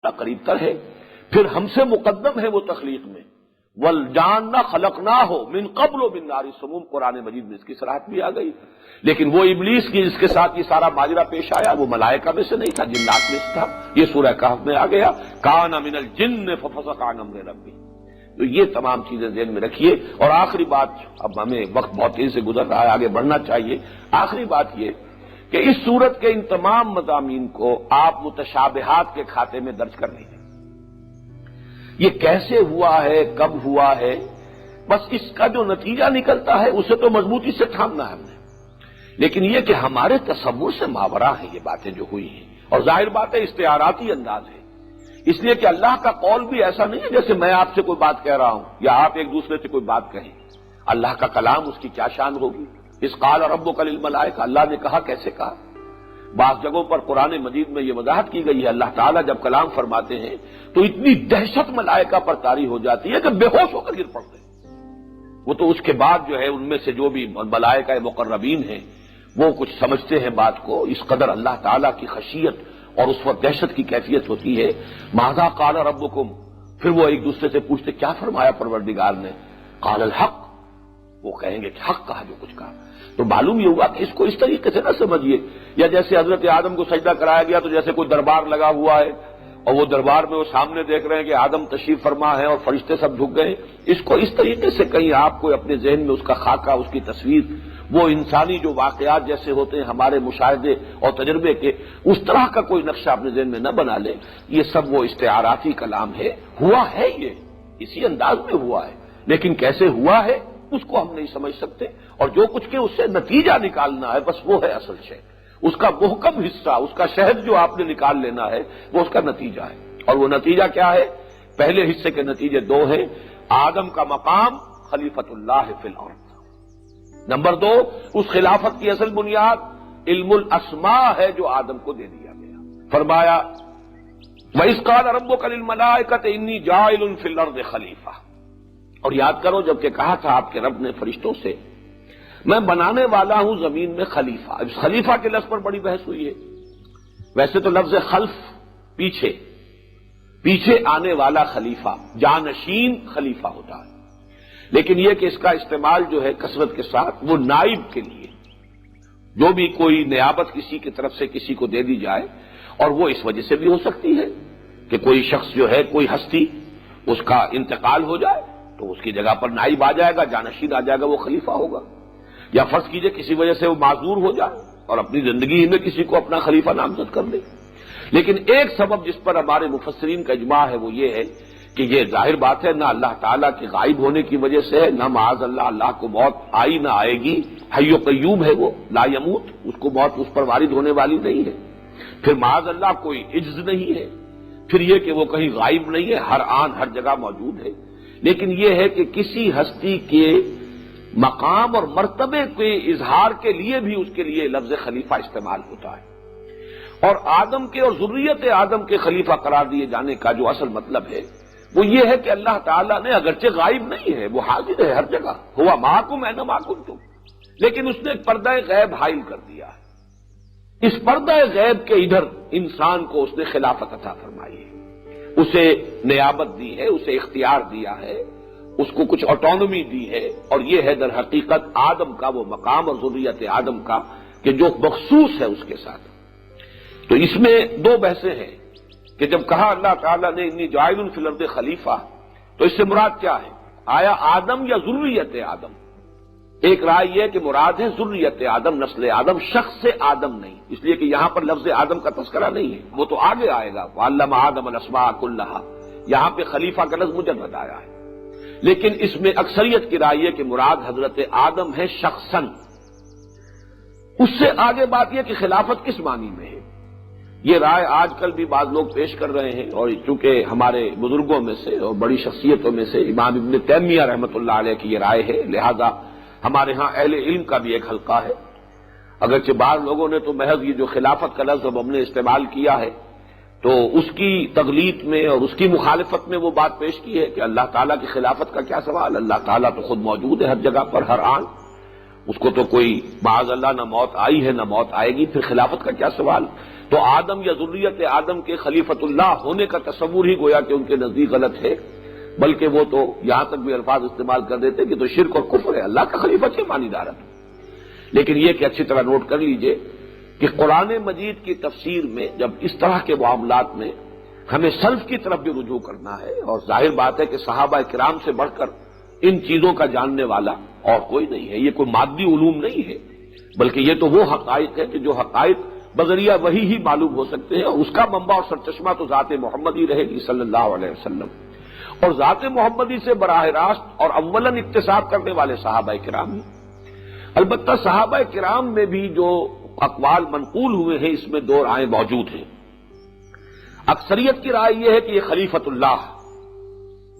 قریب تر ہے، پھر ہم سے مقدم ہے وہ تخلیق میں، والجان خلقناہ من قبل من نار السموم، قرآن مجید میں اس کی صراحت بھی آ گئی۔ لیکن وہ ابلیس کی جس کے ساتھ یہ سارا ماجرا پیش آیا وہ ملائکہ میں سے نہیں تھا، جنات میں سے تھا، یہ سورہ کہف میں آ گیا، کان من الجن ففسق عن امر ربی۔ تو یہ تمام چیزیں ذہن میں رکھیے۔ اور آخری بات، اب ہمیں وقت بہت تیزی سے گزر رہا ہے، آگے بڑھنا چاہیے، آخری بات یہ کہ اس سورت کے ان تمام مضامین کو آپ متشابہات کے کھاتے میں درج کر لیجیے۔ یہ کیسے ہوا ہے، کب ہوا ہے، بس اس کا جو نتیجہ نکلتا ہے اسے تو مضبوطی سے تھامنا ہے ہم نے، لیکن یہ کہ ہمارے تصور سے ماورا ہیں یہ باتیں جو ہوئی ہیں، اور ظاہر بات ہے استعاراتی انداز ہے، اس لیے کہ اللہ کا قول بھی ایسا نہیں ہے جیسے میں آپ سے کوئی بات کہہ رہا ہوں یا آپ ایک دوسرے سے کوئی بات کہیں۔ اللہ کا کلام، اس کی کیا شان ہوگی؟ اس قال ربک للملائکہ، اللہ نے کہا، کیسے کہا؟ بعض جگہوں پر قرآن مجید میں یہ وضاحت کی گئی ہے، اللہ تعالیٰ جب کلام فرماتے ہیں تو اتنی دہشت ملائکہ پر طاری ہو جاتی ہے کہ بے ہوش ہو کر گر پڑتے ہیں۔ وہ تو اس کے بعد جو ہے ان میں سے جو بھی ملائکہ مقربین ہیں وہ کچھ سمجھتے ہیں بات کو، اس قدر اللہ تعالیٰ کی خشیت اور اس وقت دہشت کی کیفیت ہوتی ہے۔ ماذا قال ربکم، پھر وہ ایک دوسرے سے پوچھتے کیا فرمایا پروردگار نے؟ قال الحق، وہ کہیں گے کہ حق کہا، جو کچھ کہا۔ تو معلوم یہ ہوا کہ اس کو اس طریقے سے نہ سمجھیے، یا جیسے حضرت آدم کو سجدہ کرایا گیا تو جیسے کوئی دربار لگا ہوا ہے اور وہ دربار میں وہ سامنے دیکھ رہے ہیں کہ آدم تشریف فرما ہے اور فرشتے سب جھک گئے، اس کو اس طریقے سے کہیں آپ کو اپنے ذہن میں اس کا خاکہ، اس کی تصویر، وہ انسانی جو واقعات جیسے ہوتے ہیں ہمارے مشاہدے اور تجربے کے، اس طرح کا کوئی نقشہ اپنے ذہن میں نہ بنا لے۔ یہ سب وہ استعاراتی کلام ہے، ہوا ہے، یہ اسی انداز میں ہوا ہے، لیکن کیسے ہوا ہے اس کو ہم نہیں سمجھ سکتے، اور جو کچھ کہ اس سے نتیجہ نکالنا ہے بس وہ ہے اصل شے، اس کا محکم حصہ، اس کا شہد جو آپ نے نکال لینا ہے وہ اس کا نتیجہ ہے۔ اور وہ نتیجہ کیا ہے؟ پہلے حصے کے نتیجے دو ہیں، آدم کا مقام خلیفۃ اللہ فی الارض، نمبر دو اس خلافت کی اصل بنیاد علم الاسماء ہے جو آدم کو دے دیا گیا۔ فرمایا وَإِذْ قَالَ رَبُّكَ لِلْمَلَائِكَةِ إِنِّي جَاعِلٌ فِي الْأَرْضِ خَلِيفَةً، اور یاد کرو جب کہ کہا تھا آپ کے رب نے فرشتوں سے میں بنانے والا ہوں زمین میں خلیفہ۔ اس خلیفہ کے لفظ پر بڑی بحث ہوئی ہے، ویسے تو لفظ خلف پیچھے آنے والا خلیفہ، جانشین خلیفہ ہوتا ہے، لیکن یہ کہ اس کا استعمال جو ہے کثرت کے ساتھ وہ نائب کے لیے، جو بھی کوئی نیابت کسی کی طرف سے کسی کو دے دی جائے، اور وہ اس وجہ سے بھی ہو سکتی ہے کہ کوئی شخص جو ہے، کوئی ہستی، اس کا انتقال ہو جائے تو اس کی جگہ پر نائب آ جائے گا، جانشین آ جائے گا، وہ خلیفہ ہوگا، یا فرض کیجئے کسی وجہ سے وہ معذور ہو جائے اور اپنی زندگی میں کسی کو اپنا خلیفہ نامزد کر دے۔ لیکن ایک سبب جس پر ہمارے مفسرین کا اجماع ہے وہ یہ ہے کہ یہ ظاہر بات ہے نہ اللہ تعالیٰ کے غائب ہونے کی وجہ سے ہے، نہ معاذ اللہ اللہ کو موت آئی نہ آئے گی، حی و قیوم ہے، وہ لا یموت، اس کو موت اس پر وارد ہونے والی نہیں ہے، پھر معاذ اللہ کوئی عجز نہیں ہے، پھر یہ کہ وہ کہیں غائب نہیں ہے، ہر آن ہر جگہ موجود ہے، لیکن یہ ہے کہ کسی ہستی کے مقام اور مرتبے کے اظہار کے لیے بھی اس کے لیے لفظ خلیفہ استعمال ہوتا ہے، اور آدم کے اور ذریت آدم کے خلیفہ قرار دیے جانے کا جو اصل مطلب ہے وہ یہ ہے کہ اللہ تعالیٰ نے اگرچہ غائب نہیں ہے، وہ حاضر ہے ہر جگہ، ہوا معکم اینما کنتم، لیکن اس نے ایک پردہ غیب حائل کر دیا ہے، اس پردہ غیب کے ادھر انسان کو اس نے خلافت عطا فرمائی ہے، اسے نیابت دی ہے، اسے اختیار دیا ہے، اس کو کچھ آٹونومی دی ہے، اور یہ ہے در حقیقت آدم کا وہ مقام اور ذریت آدم کا کہ جو مخصوص ہے اس کے ساتھ۔ تو اس میں دو بحثیں ہیں کہ جب کہا اللہ تعالیٰ نے انی جاعل فی الارض خلیفہ، تو اس سے مراد کیا ہے؟ آیا آدم یا ذریت آدم؟ ایک رائے یہ کہ مراد ہے ذریت آدم، نسل آدم، شخص آدم نہیں، اس لیے کہ یہاں پر لفظ آدم کا تذکرہ نہیں ہے، وہ تو آگے آئے گا، وعلم آدم الاسماء کلھا، یہاں پہ خلیفہ کا لفظ مجرد آیا ہے، لیکن اس میں اکثریت کی رائے ہے کہ مراد حضرت آدم ہے شخصاً۔ اس سے آگے بات یہ کہ خلافت کس معنی میں ہے، یہ رائے آج کل بھی بعض لوگ پیش کر رہے ہیں، اور چونکہ ہمارے بزرگوں میں سے اور بڑی شخصیتوں میں سے امام ابن تیمیہ رحمۃ اللہ علیہ کی یہ رائے ہے، لہذا ہمارے ہاں اہل علم کا بھی ایک حلقہ ہے، اگرچہ بعض لوگوں نے تو محض یہ جو خلافت کا لفظ ہم نے استعمال کیا ہے تو اس کی تغلیط میں اور اس کی مخالفت میں وہ بات پیش کی ہے کہ اللہ تعالیٰ کی خلافت کا کیا سوال، اللہ تعالیٰ تو خود موجود ہے ہر جگہ پر، ہر آن، اس کو تو کوئی معاذ اللہ نہ موت آئی ہے نہ موت آئے گی، پھر خلافت کا کیا سوال؟ تو آدم یا ذریت آدم کے خلیفۃ اللہ ہونے کا تصور ہی گویا کہ ان کے نزدیک غلط ہے، بلکہ وہ تو یہاں تک بھی الفاظ استعمال کر دیتے کہ تو شرک اور کفر ہے، اللہ کا خلیفہ کیا مانی جا رہا ہے۔ لیکن یہ کہ اچھی طرح نوٹ کر لیجئے کہ قرآن مجید کی تفسیر میں جب اس طرح کے معاملات میں ہمیں سلف کی طرف بھی رجوع کرنا ہے، اور ظاہر بات ہے کہ صحابہ کرام سے بڑھ کر ان چیزوں کا جاننے والا اور کوئی نہیں ہے، یہ کوئی مادی علوم نہیں ہے، بلکہ یہ تو وہ حقائق ہے کہ جو حقائق بذریعہ وحی ہی معلوم ہو سکتے ہیں، اور اس کا منبع اور سرچشمہ تو ذات محمدی رہے گی صلی اللہ علیہ وسلم، اور ذات محمدی سے براہ راست اور اولاً اکتساب کرنے والے صحابہ کرام ہیں۔ البتہ صحابہ کرام میں بھی جو اقوال منقول ہوئے ہیں اس میں دو رائے موجود ہیں۔ اکثریت کی رائے یہ ہے کہ یہ خلیفۃ اللہ،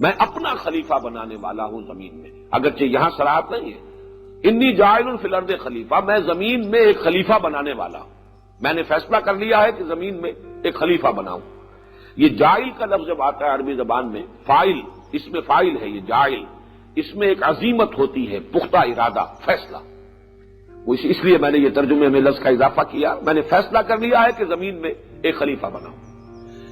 میں اپنا خلیفہ بنانے والا ہوں زمین میں، اگرچہ یہاں صراحت نہیں ہے، انی جاعل فی الارض خلیفہ، میں زمین میں ایک خلیفہ بنانے والا ہوں، میں نے فیصلہ کر لیا ہے کہ زمین میں ایک خلیفہ بناؤں۔ یہ جاعل کا لفظ جب آتا ہے عربی زبان میں، فاعل، اس میں فاعل ہے یہ جاعل، اس میں ایک عزیمت ہوتی ہے، پختہ ارادہ، فیصلہ، اس لیے میں نے یہ ترجمے میں لفظ کا اضافہ کیا، میں نے فیصلہ کر لیا ہے کہ زمین میں ایک خلیفہ بناؤں۔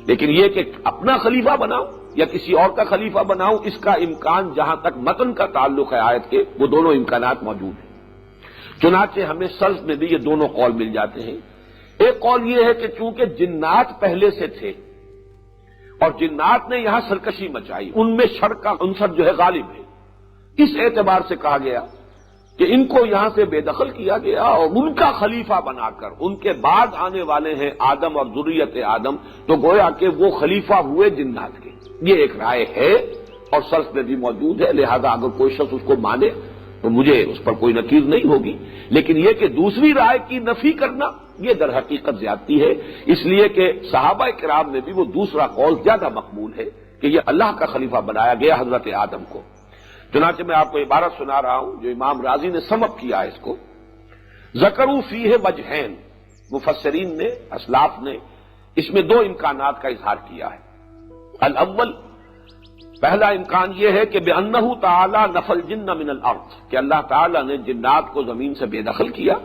لیکن یہ کہ اپنا خلیفہ بناؤں یا کسی اور کا خلیفہ بناؤں، اس کا امکان جہاں تک متن کا تعلق ہے آیت کے، وہ دونوں امکانات موجود ہیں۔ چنانچہ ہمیں سلف میں بھی یہ دونوں قول مل جاتے ہیں۔ ایک قول یہ ہے کہ چونکہ جنات پہلے سے تھے اور جنات نے یہاں سرکشی مچائی، ان میں شر کا عنصر جو ہے غالب ہے، اس اعتبار سے کہا گیا کہ ان کو یہاں سے بے دخل کیا گیا اور ان کا خلیفہ بنا کر ان کے بعد آنے والے ہیں آدم اور ذریت آدم، تو گویا کہ وہ خلیفہ ہوئے جنات کے۔ یہ ایک رائے ہے اور سلف میں بھی موجود ہے، لہذا اگر کوئی شخص اس کو مانے تو مجھے اس پر کوئی نکیر نہیں ہوگی، لیکن یہ کہ دوسری رائے کی نفی کرنا یہ در حقیقت زیادتی ہے، اس لیے کہ صحابہ کرام میں بھی وہ دوسرا قول زیادہ مقبول ہے کہ یہ اللہ کا خلیفہ بنایا گیا حضرت آدم کو۔ چنانچہ میں آپ کو عبارت سنا رہا ہوں جو امام رازی نے سمپ کیا ہے اس کو، ذکروا فیہ وجہین، مفسرین نے، اسلاف نے اس میں دو امکانات کا اظہار کیا ہے۔ الاول، پہلا امکان یہ ہے کہ بِأَنَّهُ تَعَالَى نَفَى الْجِنَّ مِنَ الْأَرْضِ، کہ اللہ تعالیٰ نے جنات کو زمین سے بے دخل کیا،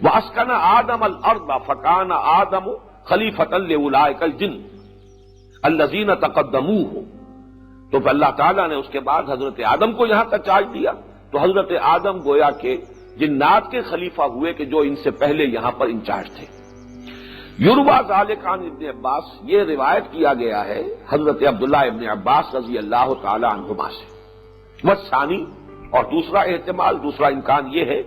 وَأَسْكَنَ آدَمَ الْأَرْضَ فَكَانَ آدَمُ خَلِيفَةً لِأُولَٰئِكَ الْجِنِّ الَّذِينَ تَقَدَّمُوهُ، تو اللہ تعالیٰ نے اس کے بعد حضرت آدم کو یہاں تک چارج دیا، تو حضرت آدم گویا کہ جنات کے خلیفہ ہوئے کہ جو ان سے پہلے یہاں پر انچارج تھے۔ یروی ذالک عن ابن عباس، یہ روایت کیا گیا ہے حضرت عبداللہ ابن عباس رضی اللہ تعالی عنہما سے۔ والثانی، اور دوسرا احتمال، دوسرا امکان یہ ہے،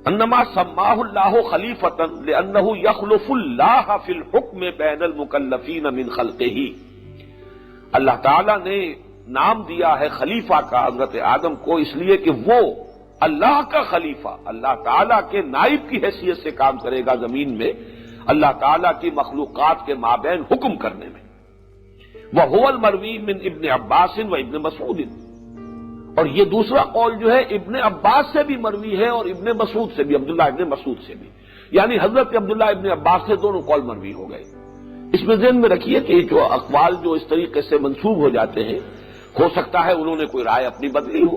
انما سماہ اللہ خلیفۃ لانہ یخلف اللہ فی الحکم بین المکلفین من خلقہ، اللہ تعالیٰ نے نام دیا ہے خلیفہ کا حضرت آدم کو اس لیے کہ وہ اللہ کا خلیفہ، اللہ تعالیٰ کے نائب کی حیثیت سے کام کرے گا زمین میں، اللہ تعالیٰ کی مخلوقات کے مابین حکم کرنے میں۔ وَهُوَ الْمَرْوِي مِنْ ابن عباس و ابن مسعود، اور یہ دوسرا قول جو ہے ابن عباس سے بھی مروی ہے اور ابن مسعود سے بھی، عبداللہ ابن مسعود سے بھی، یعنی حضرت عبداللہ ابن عباس سے دونوں قول مروی ہو گئے۔ اس میں ذہن میں رکھیے کہ جو اقوال جو اس طریقے سے منسوب ہو جاتے ہیں، ہو سکتا ہے انہوں نے کوئی رائے اپنی بدلی ہو،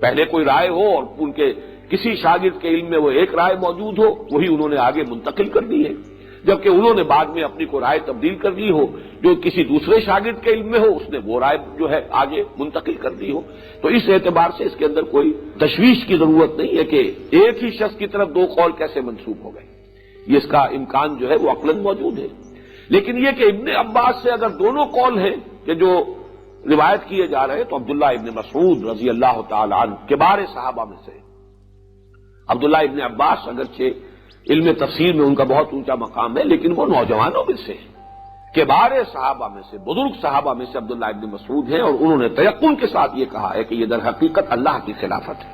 پہلے کوئی رائے ہو اور ان کے کسی شاگرد کے علم میں وہ ایک رائے موجود ہو، وہی انہوں نے آگے منتقل کر دی ہے، جبکہ انہوں نے بعد میں اپنی کوئی رائے تبدیل کر دی ہو جو کسی دوسرے شاگرد کے علم میں ہو، اس نے وہ رائے جو ہے آگے منتقل کر دی ہو۔ تو اس اعتبار سے اس کے اندر کوئی تشویش کی ضرورت نہیں ہے کہ ایک ہی شخص کی طرف دو قول کیسے منسوب ہو گئے، یہ اس کا امکان جو ہے وہ عقلاً موجود ہے۔ لیکن یہ کہ ابن عباس سے اگر دونوں قول ہیں کہ جو روایت کیے جا رہے ہیں، تو عبداللہ ابن مسعود رضی اللہ تعالی عنہ کبار صحابہ میں سے، عبداللہ ابن عباس اگرچہ علم تفسیر میں ان کا بہت اونچا مقام ہے، لیکن وہ نوجوانوں میں سے کبار صحابہ میں سے، بزرگ صحابہ میں سے عبداللہ ابن مسعود ہیں، اور انہوں نے تیقن کے ساتھ یہ کہا ہے کہ یہ در حقیقت اللہ کی خلافت ہے۔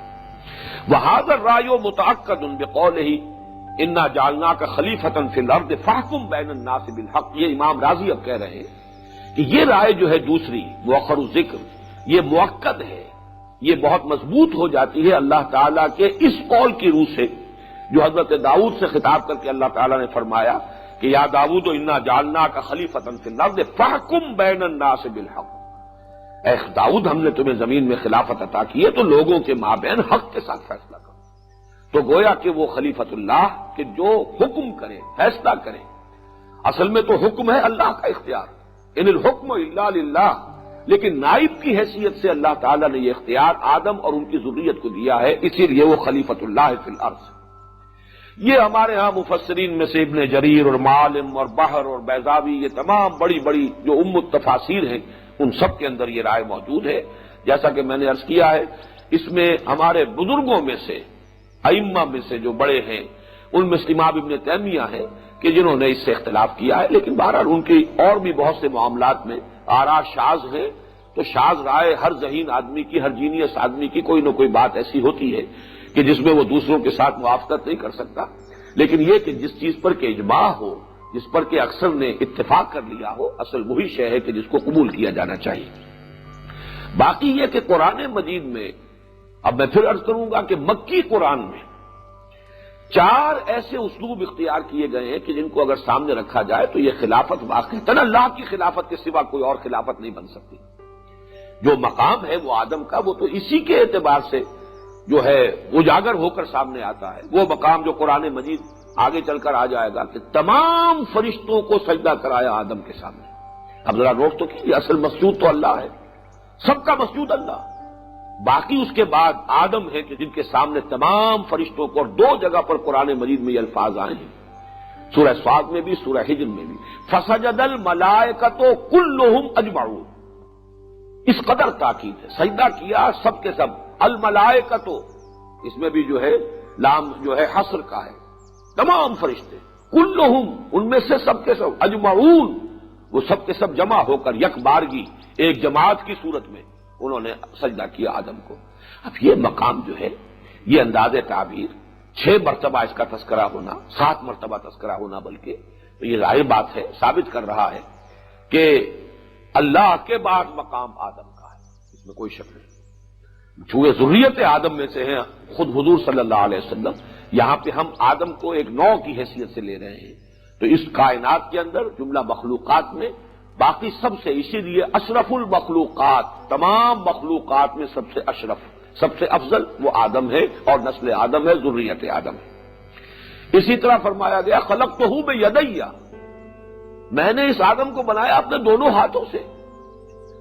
وَهَذَا الرَّأْيُ مُتَأَكَّدٌ بِقَوْلِهِ اِنَّا جَعَلْنَاكَ خَلِيفَةً فِي الْأَرْضِ فَاحْكُم بَيْنَ النَّاسِ بِالْحَقِّ، یہ امام راضی اب کہہ رہے ہیں کہ یہ رائے جو ہے دوسری مؤخر الذکر، یہ مؤکد ہے، یہ بہت مضبوط ہو جاتی ہے اللہ تعالیٰ کے اس قول کی روح سے جو حضرت داؤد سے خطاب کر کے اللہ تعالیٰ نے فرمایا کہ یا داؤد انا جعلناک خلیفۃ فی الارض فاحکم بین الناس بالحق، اے داؤد ہم نے تمہیں زمین میں خلافت عطا کی ہے تو لوگوں کے مابین حق کے ساتھ فیصلہ کرو۔ تو گویا کہ وہ خلیفۃ اللہ کہ جو حکم کرے، فیصلہ کرے، اصل میں تو حکم ہے اللہ کا اختیار، ان الحکم الا للہ، لیکن نائب کی حیثیت سے اللہ تعالیٰ نے یہ اختیار آدم اور ان کی ذریت کو دیا ہے، اسی لیے وہ خلیفۃ اللہ فی الارض۔ یہ ہمارے ہاں مفسرین میں سے ابن جریر اور معالم اور بحر اور بیضاوی، یہ تمام بڑی بڑی جو التفاسیر ہیں، ان سب کے اندر یہ رائے موجود ہے۔ جیسا کہ میں نے عرض کیا ہے، اس میں ہمارے بزرگوں میں سے، ائمہ میں سے جو بڑے ہیں، ان میں سے امام ابن تیمیہ ہیں کہ جنہوں نے اس سے اختلاف کیا ہے، لیکن بہرحال ان کی اور بھی بہت سے معاملات میں آراء شاذ ہیں، تو شاذ رائے ہر ذہین آدمی کی، ہر جینیس آدمی کی کوئی نہ کوئی بات ایسی ہوتی ہے کہ جس میں وہ دوسروں کے ساتھ موافقت نہیں کر سکتا، لیکن یہ کہ جس چیز پر کہ اجماع ہو، جس پر کہ اکثر نے اتفاق کر لیا ہو، اصل وہی شے ہے کہ جس کو قبول کیا جانا چاہیے۔ باقی یہ کہ قرآن مجید میں، اب میں پھر عرض کروں گا کہ مکی قرآن میں 4 ایسے اسلوب اختیار کیے گئے ہیں کہ جن کو اگر سامنے رکھا جائے تو یہ خلافت واقعتاً اللہ کی خلافت کے سوا کوئی اور خلافت نہیں بن سکتی۔ جو مقام ہے وہ آدم کا، وہ تو اسی کے اعتبار سے جو ہے اجاگر ہو کر سامنے آتا ہے، وہ مقام جو قرآن مجید آگے چل کر آ جائے گا کہ تمام فرشتوں کو سجدہ کرایا آدم کے سامنے۔ اب ذرا روک تو کیجیے، اصل مسجود تو اللہ ہے، سب کا مسجود اللہ، باقی اس کے بعد آدم ہے کہ جن کے سامنے تمام فرشتوں کو، اور 2 جگہ پر قرآن مجید میں یہ الفاظ آئے ہیں، سورہ صاد میں بھی، سورہ حجر میں بھی، فسجد الملائکۃ کلھم اجمعون، اس قدر تاکید ہے، سجدہ کیا سب کے سب، الملائکۃ، اس میں بھی جو ہے لام جو ہے حصر کا ہے، تمام فرشتے، کلھم، ان میں سے سب کے سب، اجمعون، وہ سب کے سب جمع ہو کر یک بارگی ایک جماعت کی صورت میں انہوں نے سجدہ کیا آدم کو۔ اب یہ مقام جو ہے، یہ انداز تعبیر 6 مرتبہ اس کا تذکرہ ہونا، 7 مرتبہ تذکرہ ہونا، بلکہ تو یہ ظاہر بات ہے، ثابت کر رہا ہے کہ اللہ کے بعد مقام آدم کا ہے، اس میں کوئی شک نہیں۔ چونکہ ذریت آدم میں سے ہیں خود حضور صلی اللہ علیہ وسلم، یہاں پہ ہم آدم کو ایک نوع کی حیثیت سے لے رہے ہیں، تو اس کائنات کے اندر جملہ مخلوقات میں باقی سب سے، اسی لیے اشرف المخلوقات، تمام مخلوقات میں سب سے اشرف، سب سے افضل وہ آدم ہے، اور نسل آدم ہے، ذریت آدم ہے۔ اسی طرح فرمایا گیا خلقتہ بیدی، میں نے اس آدم کو بنایا اپنے دونوں ہاتھوں سے،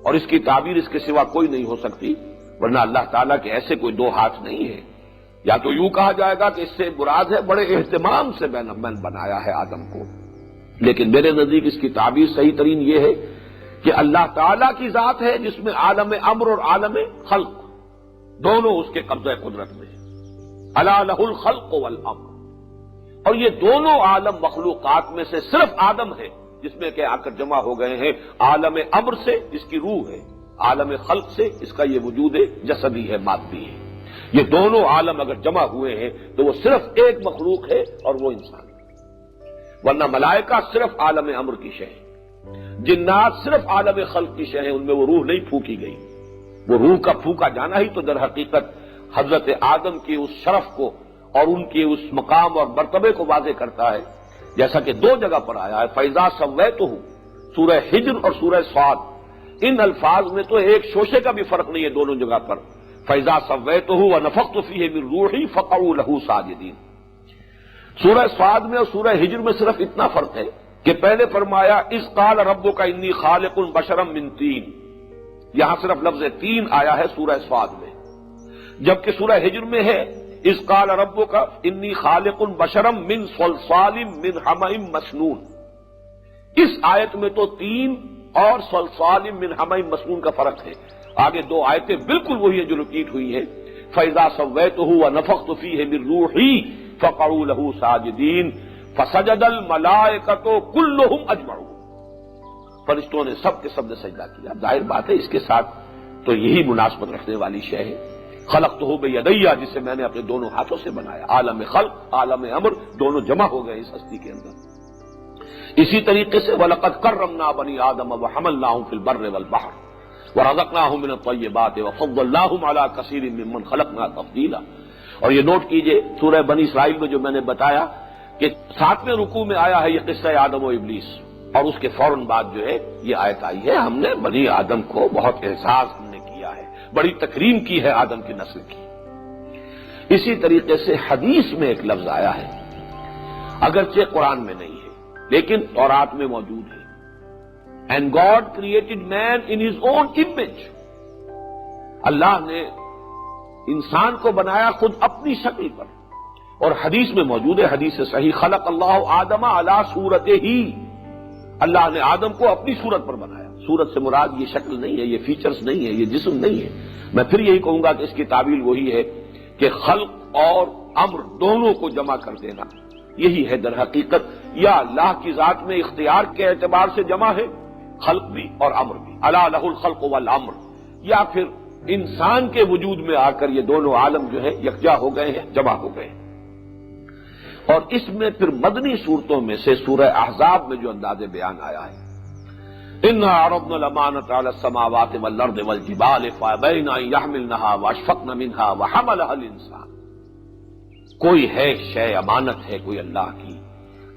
اور اس کی تعبیر اس کے سوا کوئی نہیں ہو سکتی، ورنہ اللہ تعالیٰ کے ایسے کوئی 2 ہاتھ نہیں ہے۔ یا تو یوں کہا جائے گا کہ اس سے مراد ہے بڑے اہتمام سے میں نے بنایا ہے آدم کو، لیکن میرے نزدیک اس کی تعبیر صحیح ترین یہ ہے کہ اللہ تعالیٰ کی ذات ہے جس میں عالم امر اور عالم خلق دونوں اس کے قبضہ قدرت میں ہیں، الا لہ الخلق والامر، اور یہ دونوں عالم مخلوقات میں سے صرف آدم ہے جس میں کہ آ کر جمع ہو گئے ہیں عالم امر سے جس کی روح ہے، عالم خلق سے اس کا یہ وجود جسدی ہے، مادی ہے۔ یہ دونوں عالم اگر جمع ہوئے ہیں تو وہ صرف ایک مخلوق ہے، اور وہ انسان ہے، ورنہ ملائکہ صرف عالم امر کی شے ہے، جنات صرف عالم خلق کی شے ہیں، ان میں وہ روح نہیں پھونکی گئی۔ وہ روح کا پھونکا جانا ہی تو در حقیقت حضرت آدم کی اس شرف کو اور ان کے اس مقام اور مرتبے کو واضح کرتا ہے، جیسا کہ 2 جگہ پر آیا ہے، فَإِذَا سَوَّيْتُهُ، سورہ حجر اور سورہ صاد، ان الفاظ میں تو ایک شوشے کا بھی فرق نہیں ہے دونوں جگہ پر، فَإِذَا سَوَّيْتُهُ وَنَفَخْتُ فِيهِ مِن رُوحِي فَقَعُوا لَهُ سَاجِدِينَ۔ سورہ صاد میں اور سورہ حجر میں صرف اتنا فرق ہے کہ پہلے فرمایا اذ قال ربک انی خالق بشرا من طین، یہاں صرف لفظ طین آیا ہے سورہ صاد میں، جبکہ سورہ حجر میں ہے اذ قال ربک انی خالق بشرا من صلصال من حمأ مسنون۔ اس آیت میں تو طین اور صلصال من حمأ مسنون کا فرق ہے، آگے 2 آیتیں بالکل وہی ہیں جو ریپیٹ ہوئی ہیں، فَإِذَا سَوَّيْتُهُ وَنَفَخْتُ فِيهِ مِن رُوحِي فَقَعُوا لَهُ سَاجِدِينَ فَسَجَدَ الْمَلَائِكَةُ كُلُّهُمْ أَجْمَعُونَ، فرشتوں نے سب کے سب نے سجدہ کیا۔ ظاہر بات ہے اس کے ساتھ تو یہی مناسبت رکھنے والی شے ہے، خلقتہ بیدی، جسے میں نے اپنے دونوں ہاتھوں سے بنایا، عالم خلق عالم امر دونوں جمع ہو گئے اس ہستی کے اندر۔ اسی طریقے سے وَلَقَدْ كَرَّمْنَا بَنِي آدَمَ وَحَمَلْنَاهُمْ فِي الْبَرِّ وَالْبَحْرِ وَرَزَقْنَاهُمْ مِنَ الطَّيِّبَاتِ وَفَضَّلْنَاهُمْ عَلَىٰ كَثِيرٍ مِّمَّنْ خَلَقْنَا تَفْضِيلًا۔ اور یہ نوٹ کیجئے سورہ بنی اسرائیل میں جو میں نے بتایا کہ 7ویں رکوع میں آیا ہے یہ قصہ آدم و ابلیس، اور اس کے فوراً بعد جو ہے یہ آیت آئی ہے، ہم نے بنی آدم کو بہت احساس ہم نے کیا ہے، بڑی تکریم کی ہے آدم کی نسل کی۔ اسی طریقے سے حدیث میں ایک لفظ آیا ہے، اگرچہ قرآن میں نہیں ہے لیکن تورات میں موجود ہے. And God created man in his own image. اللہ نے انسان کو بنایا خود اپنی شکل پر، اور حدیث میں موجود ہے، حدیث صحیح، خلق اللہ آدم علی صورتہ، اللہ نے آدم کو اپنی صورت پر بنایا. صورت سے مراد یہ شکل نہیں ہے، یہ فیچرز نہیں ہے، یہ جسم نہیں ہے. میں پھر یہی کہوں گا کہ اس کی تعبیر وہی ہے کہ خلق اور امر دونوں کو جمع کر دینا، یہی ہے در حقیقت. یا اللہ کی ذات میں اختیار کے اعتبار سے جمع ہے خلق بھی اور امر بھی، الا لہ الخلق والامر، یا پھر انسان کے وجود میں آ کر یہ دونوں عالم جو ہے یکجا ہو گئے ہیں، جمع ہو گئے ہیں. اور اس میں پھر مدنی صورتوں میں سے سورہ احزاب میں جو انداز بیان آیا ہے، اِنَّا عَرَضْنَا الْأَمَانَةَ عَلَى السَّمَاوَاتِ وَالْأَرْضِ وَالْجِبَالِ فَأَبَيْنَ أَن يَحْمِلْنَهَا وَأَشْفَقْنَ مِنْهَا وَحَمَلَهَا الْإِنسَانُ. کوئی ہے شے، امانت ہے کوئی اللہ کی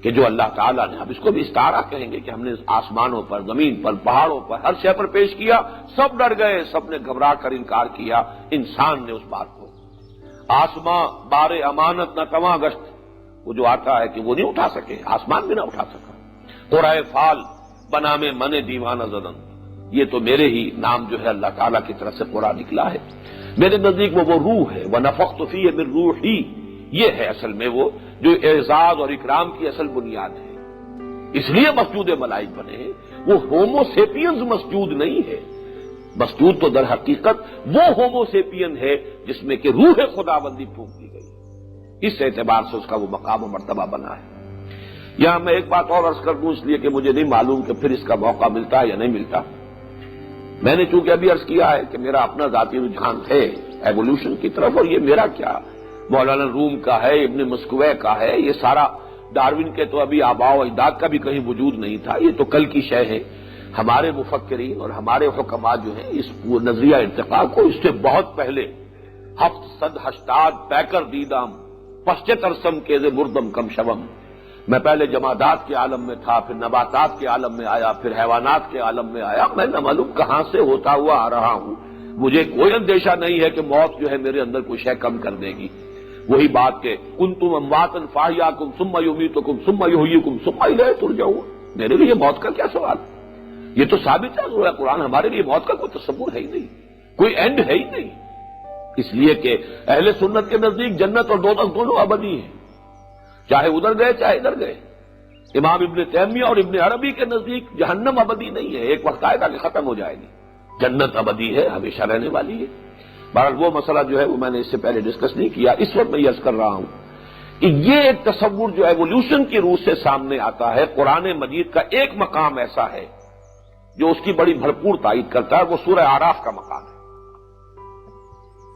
کہ جو اللہ تعالیٰ نے، اب اس کو بھی استعارہ کہیں گے کہ ہم نے آسمانوں پر، زمین پر، پہاڑوں پر، ہر شے پر پیش کیا، سب ڈر گئے، سب نے گھبرا کر انکار کیا. انسان نے اس بات کو، آسماں بار امانت نہ تواں گشت، وہ جو آتا ہے کہ وہ نہیں اٹھا سکے، آسمان بھی نہ اٹھا سکا. قرائے فال بنام من دیوانہ زدن، یہ تو میرے ہی نام جو ہے اللہ تعالیٰ کی طرف سے قرآن نکلا ہے. میرے نزدیک وہ روح ہے، وَنَفَخْتُ فِيهِ مِن رُوحِي، یہ ہے اصل میں وہ جو اعزاز اور اکرام کی اصل بنیاد ہے. اس لیے مسجود ملائک بنے ہیں. وہ ہومو سیپینز مسجود نہیں ہے، مسجود تو در حقیقت وہ ہومو سیپین ہے جس میں کہ روح خداوندی پھونک دی گئی. اس اعتبار سے اس کا وہ مقام و مرتبہ بنا ہے. یہاں میں ایک بات اور عرض کر دوں، اس لیے کہ مجھے نہیں معلوم کہ پھر اس کا موقع ملتا ہے یا نہیں ملتا. میں نے چونکہ ابھی عرض کیا ہے کہ میرا اپنا ذاتی رجحان ہے ایوولوشن کی طرف، اور یہ میرا کیا، مولانا روم کا ہے، ابن مسکوے کا ہے، یہ سارا ڈاروین کے تو ابھی آباء و اجداد کا بھی کہیں وجود نہیں تھا، یہ تو کل کی شے ہے. ہمارے مفکرین اور ہمارے حکماء جو ہیں اس نظریہ ارتقاء کو اس سے بہت پہلے 780 پیکر دیدام پشچت ارسم کے مردم کم شوم، میں پہلے جمادات کے عالم میں تھا، پھر نباتات کے عالم میں آیا، پھر حیوانات کے عالم میں آیا. میں نہ معلوم کہاں سے ہوتا ہوا آ رہا ہوں. مجھے کوئی اندیشہ نہیں ہے کہ موت جو ہے میرے اندر کوئی شے کم کر دے گی. وہی بات کہ کنتم امواتا فاحیاکم ثم یمیتکم ثم یحییکم ثم الیہ ترجعون، میرے لیے موت کا کیا سوال. یہ تو ثابت ہے سورہ قرآن، ہمارے لیے موت کا کوئی تصور ہے ہی نہیں، کوئی اینڈ ہے ہی نہیں. اس لیے کہ اہل سنت کے نزدیک جنت اور دوزخ دونوں ابدی ہیں، چاہے ادھر گئے چاہے ادھر گئے. امام ابن تیمیہ اور ابن عربی کے نزدیک جہنم ابدی نہیں ہے، ایک وقت آئے گا کہ ختم ہو جائے گی. جنت ابدی ہے، ہمیشہ رہنے والی ہے. بہرحال وہ مسئلہ جو ہے وہ میں نے اس سے پہلے ڈسکس نہیں کیا. اس وقت میں یہ عرض کر رہا ہوں کہ یہ ایک تصور جو ایوولوشن کی روح سے سامنے آتا ہے، قرآن مجید کا ایک مقام ایسا ہے جو اس کی بڑی بھرپور تائید کرتا ہے، وہ سورہ اعراف کا مقام ہے.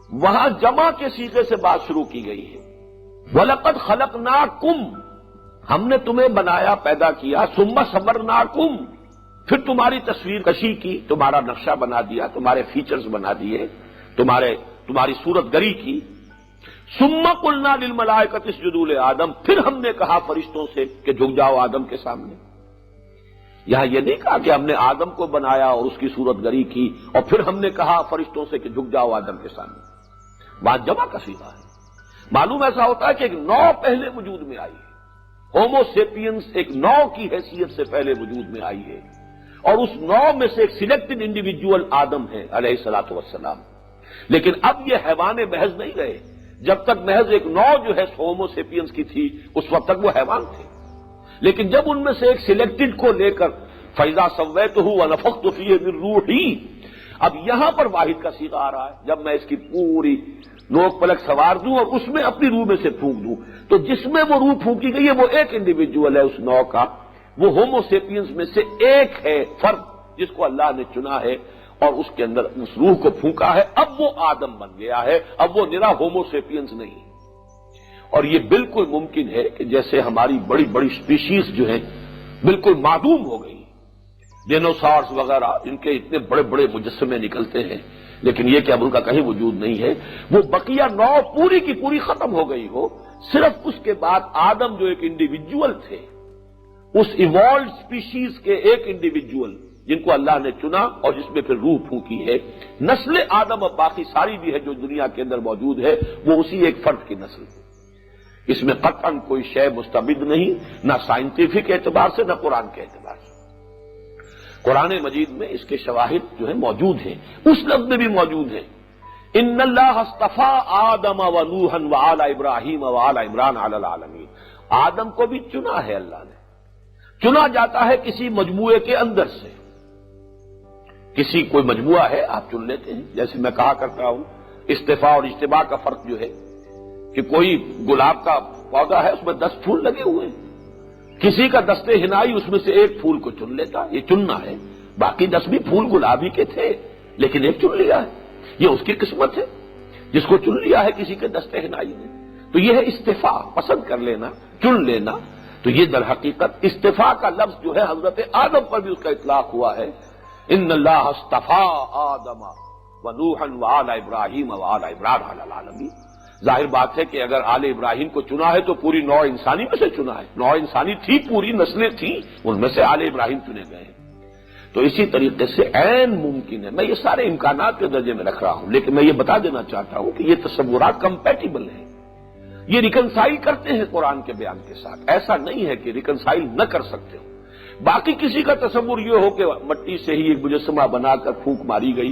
وہاں جمع کے صیغے سے بات شروع کی گئی ہے. وَلَقَدْ خَلَقْنَاكُمْ، ہم نے تمہیں بنایا، پیدا کیا. ثُمَّ صَوَّرْنَاكُمْ، پھر تمہاری تصویر کشی کی، تمہارا نقشہ بنا دیا، تمہارے فیچرز بنا دیے، تمہاری صورت گری کی. ثُمَّ قُلْنَا لِلْمَلَائِكَةِ اسْجُدُوا لِآدَمَ، پھر ہم نے کہا فرشتوں سے کہ جھک جاؤ آدم کے سامنے. یہاں یہ نہیں کہا کہ ہم نے آدم کو بنایا اور اس کی صورت گری کی اور پھر ہم نے کہا فرشتوں سے کہ جھک جاؤ آدم کے سامنے. بات جمع کا صیغہ ہے. معلوم ایسا ہوتا ہے کہ ایک نو پہلے وجود میں آئی ہے، ہومو سیپینس ایک نو کی حیثیت سے پہلے وجود میں آئی ہے، اور اس نو میں سے ایک سلیکٹڈ انڈیویجول آدم ہے علیہ الصلوۃ والسلام. لیکن اب یہ حیوان محض نہیں رہے. جب تک محض ایک نو جو ہے ہومو سیپینس کی تھی اس وقت تک وہ حیوان تھے. لیکن جب ان میں سے ایک سلیکٹڈ کو لے کر فَإِذَا سَوَّيْتُهُ وَنَفَخْتُ فِيهِ مِن رُوحِي، اب یہاں پر واحد کا صیغہ آ رہا ہے. جب میں اس کی پوری نوک پلک سوار دوں اور اس میں اپنی روح میں سے پھونک دوں، تو جس میں وہ روح پھونکی گئی ہے وہ ایک انڈیویجول ہے اس نو کا، وہ ہومو سیپینز میں سے ایک ہے فرد جس کو اللہ نے چنا ہے اور اس کے اندر اس روح کو پھونکا ہے. اب وہ آدم بن گیا ہے، اب وہ نرا ہومو سیپینز نہیں. اور یہ بالکل ممکن ہے کہ جیسے ہماری بڑی بڑی سپیشیز جو ہیں بالکل معدوم ہو گئی، ڈینوسارز وغیرہ جن کے اتنے بڑے بڑے مجسمے نکلتے ہیں، لیکن یہ کہ اب ان کا کہیں وجود نہیں ہے، وہ بقیہ نو پوری کی پوری ختم ہو گئی ہو. صرف اس کے بعد آدم جو ایک انڈیویجول تھے، اس ایوالوڈ سپیشیز کے ایک انڈیویجول جن کو اللہ نے چنا اور جس میں پھر روح پھونکی ہے. نسل آدم اب باقی ساری بھی ہے جو دنیا کے اندر موجود ہے، وہ اسی ایک فرد کی نسل ہے. اس میں قطعاً کوئی شے مستبد نہیں، نہ سائنٹیفک اعتبار سے نہ قرآن کے اعتبار سے۔ قرآن مجید میں اس کے شواہد جو ہیں موجود ہیں، اس لفظ میں بھی موجود ہیں، ان اللہ اصطفیٰ آدم و نوحا وآل ابراہیم وآل عمران علی العالمین۔ آدم کو بھی چنا ہے اللہ نے۔ چنا جاتا ہے کسی مجموعے کے اندر سے، کسی کوئی مجموعہ ہے آپ چن لیتے ہیں، جیسے میں کہا کرتا ہوں استفاء اور اجتباء کا فرق جو ہے کہ کوئی گلاب کا پودا ہے، اس میں 10 پھول لگے ہوئے ہیں، کسی کا دستے ہنائی اس میں سے ایک پھول کو چن لیتا، یہ چننا ہے۔ باقی 10 بھی پھول گلابی کے تھے لیکن ایک چن لیا ہے، یہ اس کی قسمت ہے جس کو چن لیا ہے کسی کے دستے ہنائی نے۔ تو یہ ہے استفاء، پسند کر لینا، چن لینا۔ تو یہ در حقیقت استفاء کا لفظ جو ہے حضرت آدم پر بھی اس کا اطلاق ہوا ہے، ان اللہ اصطفیٰ آدم ونوحا وآل ابراہیم وآل عمران علی العالمین۔ ظاہر بات ہے کہ اگر آل ابراہیم کو چنا ہے تو پوری نوع انسانی میں سے چنا ہے، نوع انسانی تھی، پوری نسلیں تھیں، ان میں سے آل ابراہیم چنے گئے ہیں۔ تو اسی طریقے سے عین ممکن ہے، میں یہ سارے امکانات کے درجے میں رکھ رہا ہوں، لیکن میں یہ بتا دینا چاہتا ہوں کہ یہ تصورات کمپیٹیبل ہیں، یہ ریکنسائل کرتے ہیں قرآن کے بیان کے ساتھ، ایسا نہیں ہے کہ ریکنسائل نہ کر سکتے ہو۔ باقی کسی کا تصور یہ ہو کہ مٹی سے ہی ایک مجسمہ بنا کر پھونک ماری گئی،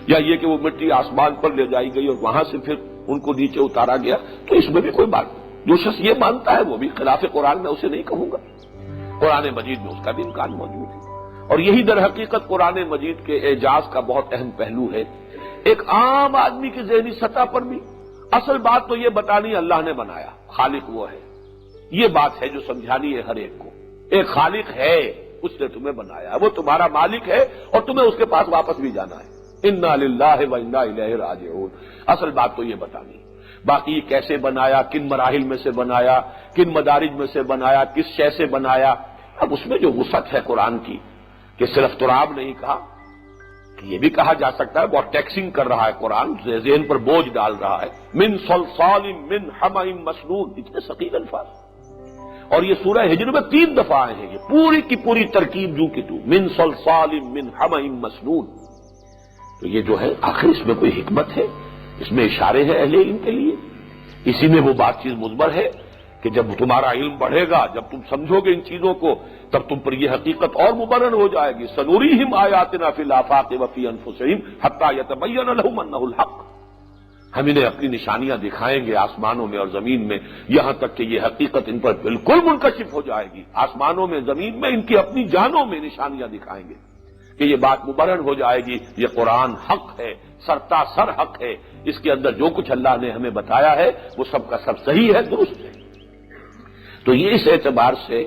یا یہ کہ وہ مٹی آسمان پر لے جائی گئی اور وہاں سے پھر ان کو نیچے اتارا گیا، تو اس میں بھی کوئی بات نہیں۔ جو شخص یہ مانتا ہے وہ بھی خلاف قرآن میں اسے نہیں کہوں گا، قرآن مجید میں اس کا بھی امکان موجود ہے۔ اور یہی در حقیقت قرآن مجید کے اعجاز کا بہت اہم پہلو ہے، ایک عام آدمی کی ذہنی سطح پر بھی اصل بات تو یہ بتانی اللہ نے بنایا، خالق وہ ہے، یہ بات ہے جو سمجھانی ہے ہر ایک کو۔ ایک خالق ہے، اس نے تمہیں بنایا، وہ تمہارا مالک ہے اور تمہیں اس کے پاس واپس بھی جانا ہے۔ انا للہ و انا الیہ راجعون، اصل بات تو یہ بتانی۔ باقی کیسے بنایا، کن مراحل میں سے بنایا، کن مدارج میں سے بنایا، کس شے سے بنایا، اب اس میں جو وسعت ہے قرآن کی کہ صرف تراب نہیں کہا، کہ یہ بھی کہا جا سکتا ہے بہت ٹیکسنگ کر رہا ہے قرآن، ذہن پر بوجھ ڈال رہا ہے، من صلصال من حمأ مسنون، اتنے ثقیل الفاظ۔ اور یہ سورہ ہجر میں 3 دفعہ آئے ہیں، یہ پوری کی پوری ترکیب جو کہ تو من صلصال من حمأ مسنون۔ تو یہ جو ہے آخر اس میں کوئی حکمت ہے، اس میں اشارے ہیں اہل علم کے لیے، اسی میں وہ بات چیز مضمر ہے کہ جب تمہارا علم بڑھے گا، جب تم سمجھو گے ان چیزوں کو، تب تم پر یہ حقیقت اور مبرہن ہو جائے گی۔ سنوریہم آیاتنا فی الآفاق وفی انفسہم حتی یتبین لہم انہ الحق، ہم انہیں اپنی نشانیاں دکھائیں گے آسمانوں میں اور زمین میں، یہاں تک کہ یہ حقیقت ان پر بالکل منکشف ہو جائے گی، آسمانوں میں زمین میں ان کی اپنی جانوں میں نشانیاں دکھائیں گے کہ یہ بات مبرہن ہو جائے گی، یہ قرآن حق ہے، سرتا سر حق ہے، اس کے اندر جو کچھ اللہ نے ہمیں بتایا ہے وہ سب کا سب صحیح ہے، درست ہے۔ تو یہ اس اعتبار سے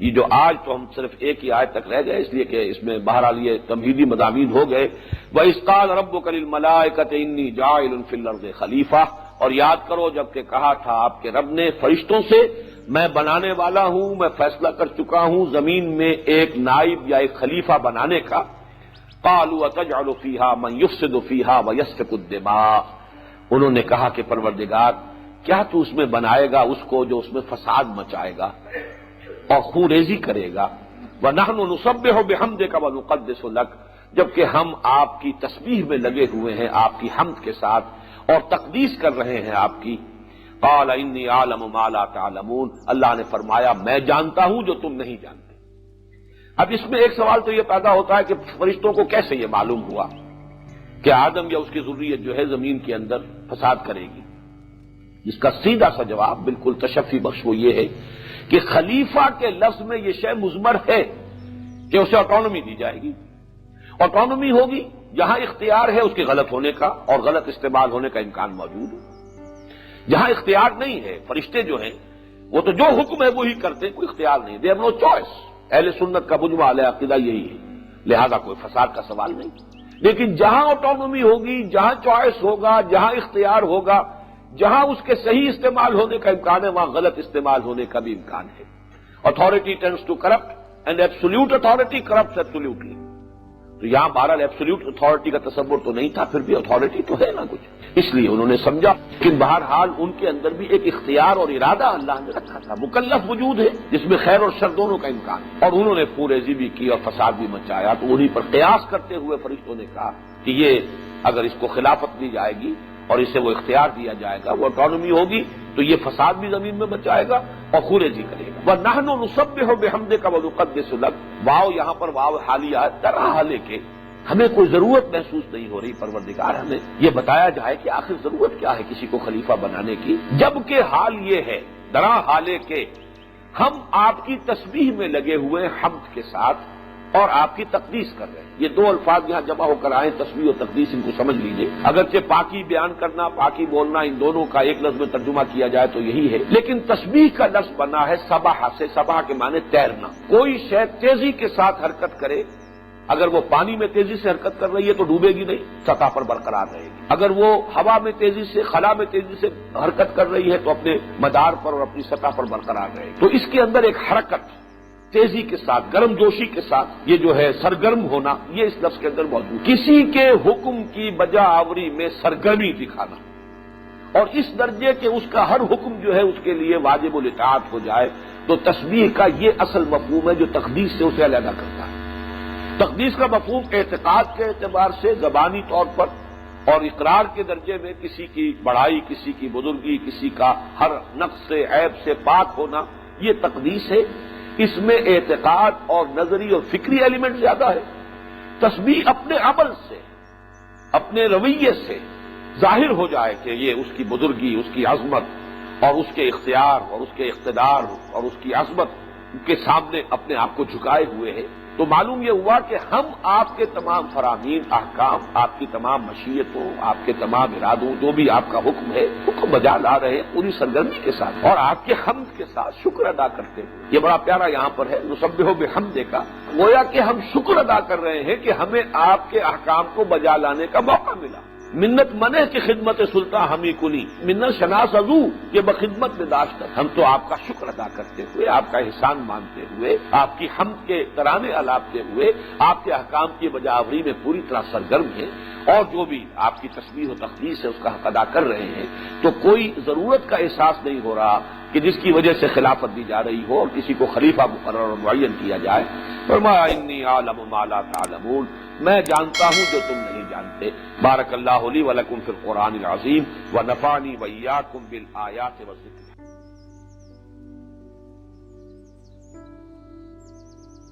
یہ جو آج تو ہم صرف ایک ہی آیت تک رہ گئے، اس لیے کہ اس میں بہرحال یہ تمہیدی مضامین ہو گئے، وَإِذْ قَالَ رَبُّكَ لِلْمَلَائِكَةِ إِنِّي جَاعِلٌ فِي الْأَرْضِ خَلِيفَةً، اور یاد کرو جب کہ کہا تھا آپ کے رب نے فرشتوں سے، میں بنانے والا ہوں، میں فیصلہ کر چکا ہوں زمین میں ایک نائب یا ایک خلیفہ بنانے کا۔ قَالُوا أَتَجْعَلُ فِيهَا مَن يُفْسِدُ فِيهَا وَيَسْفِكُ الدِّمَاءَ، انہوں نے کہا کہ پروردگار کیا تو اس میں بنائے گا اس کو جو اس میں فساد مچائے گا اور خون ریزی کرے گا، وَنَحْنُ نُسَبِّحُ بِحَمْدِكَ وَنُقَدِّسُ لَكَ، جبکہ ہم آپ کی تسبیح میں لگے ہوئے ہیں، آپ کی حمد کے ساتھ، اور تقدیس کر رہے ہیں آپ کی۔ قَالَ إِنِّي أَعْلَمُ مَا لَا تَعْلَمُونَ، اللہ نے فرمایا میں جانتا ہوں جو تم نہیں جانتے۔ اب اس میں ایک سوال تو یہ پیدا ہوتا ہے کہ فرشتوں کو کیسے یہ معلوم ہوا کہ آدم یا اس کی ذریت جو ہے زمین کے اندر فساد کرے گی؟ اس کا سیدھا سا جواب بالکل تشفی بخش وہ یہ ہے کہ خلیفہ کے لفظ میں یہ شے مضمر ہے کہ اسے آٹونومی دی جائے گی۔ آٹونومی ہوگی جہاں اختیار ہے اس کے غلط ہونے کا اور غلط استعمال ہونے کا امکان موجود ہے، جہاں اختیار نہیں ہے فرشتے جو ہیں وہ تو جو حکم ہے وہی کرتے ہیں، کوئی اختیار نہیں، دے ہیو نو چوائس۔ اہل سنت کا مجمع اہل عقیدہ یہی ہے، لہذا کوئی فساد کا سوال نہیں۔ لیکن جہاں آٹونومی ہوگی، جہاں چوائس ہوگا، جہاں اختیار ہوگا، جہاں اس کے صحیح استعمال ہونے کا امکان ہے وہاں غلط استعمال ہونے کا بھی امکان ہے۔ Authority tends to corrupt and absolute authority corrupts absolutely, تو یہاں بہرحال ایبسولوٹ اتھارٹی کا تصور تو نہیں تھا، پھر بھی اتھارٹی تو ہے نا کچھ، اس لیے انہوں نے سمجھا کہ بہرحال ان کے اندر بھی ایک اختیار اور ارادہ اللہ نے رکھا تھا، مکلف وجود ہے جس میں خیر اور شر دونوں کا امکان ہے، اور انہوں نے پوریزی بھی کی اور فساد بھی مچایا، تو انہیں پر قیاس کرتے ہوئے فرشتوں نے کہا کہ یہ اگر اس کو خلافت دی جائے گی اور اسے وہ اختیار دیا جائے گا، وہ آٹونومی ہوگی، تو یہ فساد بھی زمین میں بچائے گا اور خورجی کرے گا۔ وَنَحْنُ نُسَبِّحُ بِحَمْدِكَ وَنُقَدِّسُ لَكَ، واو یہاں پر واو حالیہ ہے، طرح حالے کے ہمیں کوئی ضرورت محسوس نہیں ہو رہی پروردگار ہمیں یہ بتایا جائے کہ آخر ضرورت کیا ہے کسی کو خلیفہ بنانے کی، جبکہ حال یہ ہے درا حالے کے ہم آپ کی تسبیح میں لگے ہوئے حمد کے ساتھ اور آپ کی تقدیس کر رہے ہیں۔ یہ دو الفاظ یہاں جمع ہو کر آئے، تسبیح اور تقدیس، ان کو سمجھ لیجئے۔ اگرچہ پاکی بیان کرنا، پاکی بولنا، ان دونوں کا ایک لفظ میں ترجمہ کیا جائے تو یہی ہے، لیکن تسبیح کا لفظ بنا ہے سبح سے، سبح کے معنی تیرنا۔ کوئی شے تیزی کے ساتھ حرکت کرے، اگر وہ پانی میں تیزی سے حرکت کر رہی ہے تو ڈوبے گی نہیں، سطح پر برقرار رہے گی۔ اگر وہ ہوا میں تیزی سے، خلا میں تیزی سے حرکت کر رہی ہے تو اپنے مدار پر اور اپنی سطح پر برقرار رہے گی۔ تو اس کے اندر ایک حرکت، تیزی کے ساتھ، گرم جوشی کے ساتھ، یہ جو ہے سرگرم ہونا، یہ اس لفظ کے اندر موجود۔ کسی کے حکم کی بجا آوری میں سرگرمی دکھانا، اور اس درجے کے اس کا ہر حکم جو ہے اس کے لیے واجب الاطاعت ہو جائے، تو تسبیح کا یہ اصل مفہوم ہے جو تقدیس سے اسے علیحدہ کرتا ہے۔ تقدیس کا مفہوم اعتقاد کے اعتبار سے زبانی طور پر اور اقرار کے درجے میں کسی کی بڑائی، کسی کی بزرگی، کسی کا ہر نقص سے، عیب سے پاک ہونا، یہ تقدیس ہے۔ اس میں اعتقاد اور نظری اور فکری ایلیمنٹ زیادہ ہے۔ تسبیح اپنے عمل سے، اپنے رویے سے ظاہر ہو جائے کہ یہ اس کی بزرگی، اس کی عظمت اور اس کے اختیار اور اس کے اقتدار اور اس کی عظمت کے سامنے اپنے آپ کو جھکائے ہوئے ہے، تو معلوم یہ ہوا کہ ہم آپ کے تمام فرامین، احکام، آپ کی تمام مشیتوں، آپ کے تمام ارادوں، جو بھی آپ کا حکم ہے، حکم بجا لا رہے ہیں پوری سرگرمی کے ساتھ اور آپ کے حمد کے ساتھ، شکر ادا کرتے ہوئے۔ یہ بڑا پیارا یہاں پر ہے نسبح بحمدہ کا، گویا کہ ہم شکر ادا کر رہے ہیں کہ ہمیں آپ کے احکام کو بجا لانے کا موقع ملا۔ منت منع کی خدمت سلطان ہمیں کلی، منت شناس ازو یہ بخدمت میں داشت، ہم تو آپ کا شکر ادا کرتے ہوئے، آپ کا احسان مانتے ہوئے، آپ کی حمد کے ترانے الاپتے ہوئے، آپ کے احکام کی بجاوری میں پوری طرح سرگرم ہیں، اور جو بھی آپ کی تسبیح و تقدیس ہے اس کا حق ادا کر رہے ہیں، تو کوئی ضرورت کا احساس نہیں ہو رہا کہ جس کی وجہ سے خلافت دی جا رہی ہو اور کسی کو خلیفہ مقرر اور معین کیا جائے۔ فرمایا انی اعلم ما لا تعلمون، میں جانتا ہوں جو تم نہیں جانتے۔ بارک اللہ لی ولکم فی القرآن العظیم ونفعنی وإیاکم بالآیات والذکر